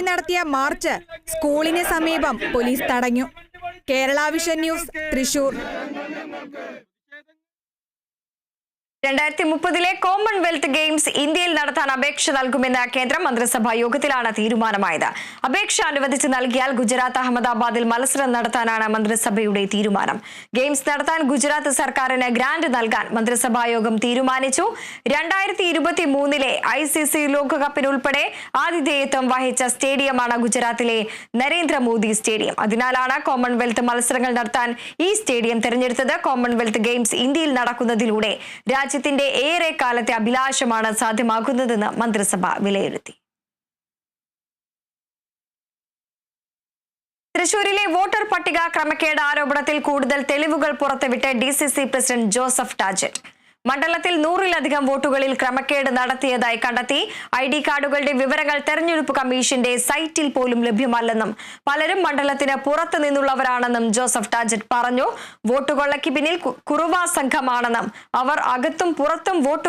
പ്രതിഷേധവുമായി നടത്തിയ മാർച്ച് സ്കൂളിന് സമീപം പോലീസ് തടഞ്ഞു. Kerala vision news, Thrissur. 2030 Commonwealth games ഇന്ത്യയിൽ നടത്താൻ അപേക്ഷ നൽകുമെന്ന് കേന്ദ്ര മന്ത്രിസഭാ യോഗത്തിലാണ് തീരുമാനമായത്. അപേക്ഷ അനുവദിച്ച് നൽകിയാൽ ഗുജറാത്ത് അഹമ്മദാബാദിൽ മത്സരം നടത്താനാണ് മന്ത്രിസഭയുടെ തീരുമാനം. ഗെയിംസ് നടത്താൻ ഗുജറാത്ത് സർക്കാരിന് ഗ്രാന്റ് നൽകാൻ മന്ത്രിസഭാ യോഗം തീരുമാനിച്ചു. 2023 ICC ലോകകപ്പിനുൾപ്പെടെ ആതിഥേയത്വം വഹിച്ച സ്റ്റേഡിയമാണ് ഗുജറാത്തിലെ നരേന്ദ്രമോദി സ്റ്റേഡിയം. അതിനാലാണ് കോമൺവെൽത്ത് മത്സരങ്ങൾ നടത്താൻ ഈ സ്റ്റേഡിയം തെരഞ്ഞെടുത്തത്. കോമൺവെൽത്ത് ഗെയിംസ് ഇന്ത്യയിൽ നടക്കുന്നതിലൂടെ രാജ്യത്തിന്റെ ഏറെ കാലത്തെ അഭിലാഷമാണ് സാധ്യമാകുന്നതെന്ന് മന്ത്രിസഭ വിലയിരുത്തി. തൃശൂരിലെ വോട്ടർ പട്ടിക ക്രമക്കേട് ആരോപണത്തിൽ കൂടുതൽ തെളിവുകൾ പുറത്തുവിട്ട് DCC പ്രസിഡന്റ് ജോസഫ് ടാജറ്റ്. മണ്ഡലത്തിൽ 100-ലധികം വോട്ടുകളിൽ ക്രമക്കേട് നടത്തിയതായി കണ്ടെത്തി. ID കാർഡുകളുടെ വിവരങ്ങൾ തെരഞ്ഞെടുപ്പ് കമ്മീഷന്റെ സൈറ്റിൽ പോലും ലഭ്യമല്ലെന്നും പലരും മണ്ഡലത്തിന് പുറത്തു നിന്നുള്ളവരാണെന്നും ജോസഫ് ടാജറ്റ് പറഞ്ഞു. വോട്ടുകൊള്ളയ്ക്ക് പിന്നിൽ കുറുവ സംഘമാണെന്നും അവർ അകത്തും പുറത്തും വോട്ട്